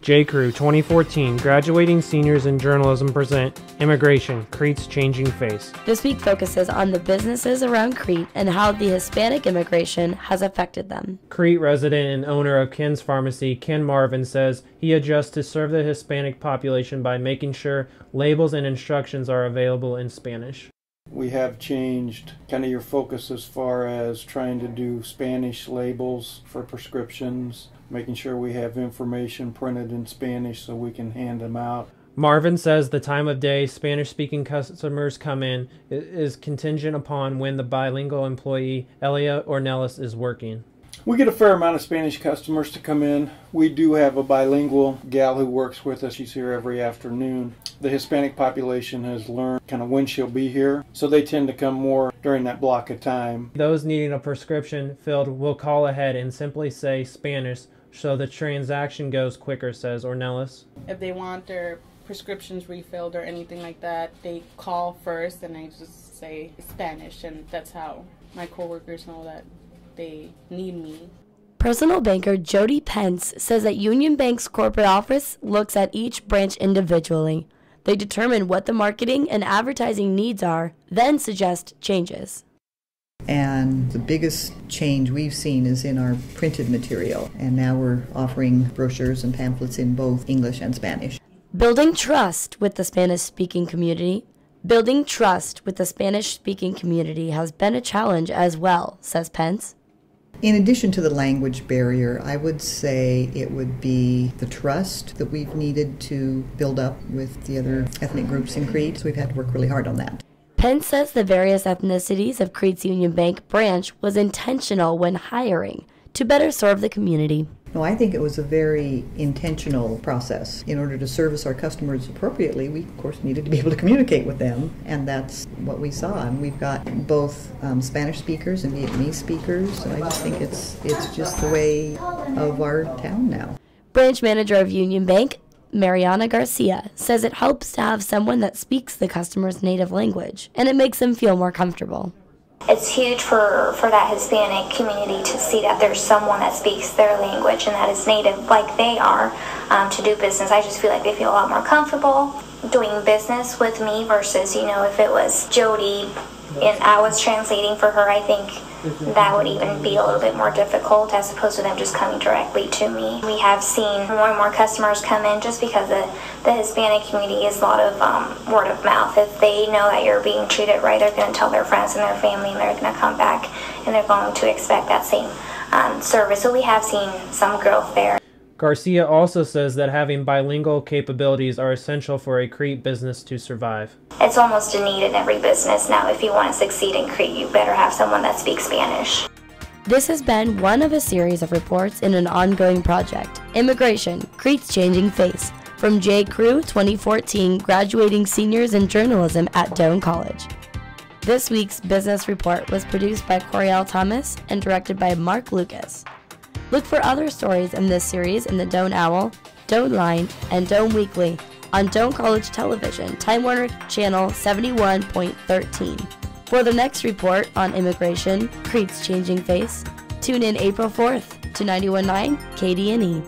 J.Crew 2014 Graduating Seniors in Journalism present Immigration, Crete's Changing Face. This week focuses on the businesses around Crete and how the Hispanic immigration has affected them. Crete resident and owner of Ken's Pharmacy, Ken Marvin, says he adjusts to serve the Hispanic population by making sure labels and instructions are available in Spanish. We have changed kind of your focus as far as trying to do Spanish labels for prescriptions, making sure we have information printed in Spanish so we can hand them out. Marvin says the time of day Spanish-speaking customers come in is contingent upon when the bilingual employee, Elia Ornelas, is working. We get a fair amount of Spanish customers to come in. We do have a bilingual gal who works with us. She's here every afternoon. The Hispanic population has learned kind of when she'll be here, so they tend to come more during that block of time. Those needing a prescription filled will call ahead and simply say Spanish so the transaction goes quicker, says Ornelas. If they want their prescriptions refilled or anything like that, they call first and I just say Spanish, and that's how my coworkers know that they need me. Personal banker Jody Pence says that Union Bank's corporate office looks at each branch individually. They determine what the marketing and advertising needs are, then suggest changes. And the biggest change we've seen is in our printed material, and now we're offering brochures and pamphlets in both English and Spanish. Building trust with the Spanish-speaking community. Building trust with the Spanish-speaking community has been a challenge as well, says Pence. In addition to the language barrier, I would say it would be the trust that we've needed to build up with the other ethnic groups in Crete, so we've had to work really hard on that. Pence says the various ethnicities of Crete's Union Bank branch was intentional when hiring to better serve the community. No, I think it was a very intentional process. In order to service our customers appropriately, we of course needed to be able to communicate with them, and that's what we saw. And we've got both Spanish speakers and Vietnamese speakers, so I just think it's just the way of our town now. Branch manager of Union Bank, Mariana Garcia, says it helps to have someone that speaks the customer's native language, and it makes them feel more comfortable. It's huge for that Hispanic community to see that there's someone that speaks their language and that is native like they are to do business. I just feel like they feel a lot more comfortable doing business with me versus, if it was Jody and I was translating for her. I think that would even be a little bit more difficult as opposed to them just coming directly to me. We have seen more and more customers come in just because the Hispanic community is a lot of word of mouth. If they know that you're being treated right, they're going to tell their friends and their family, and they're going to come back and they're going to expect that same service. So we have seen some growth there. Garcia also says that having bilingual capabilities are essential for a Crete business to survive. It's almost a need in every business now. If you want to succeed in Crete, you better have someone that speaks Spanish. This has been one of a series of reports in an ongoing project, Immigration, Crete's Changing Face, from J.Crew 2014 Graduating Seniors in Journalism at Doane College. This week's business report was produced by Coriel Thomas and directed by Mark Lucas. Look for other stories in this series in the Doane Owl, Doane Line, and Doane Weekly on Doane College Television, Time Warner Channel 71.13. For the next report on immigration, Crete's Changing Face, tune in April 4th to 91.9 KDNE.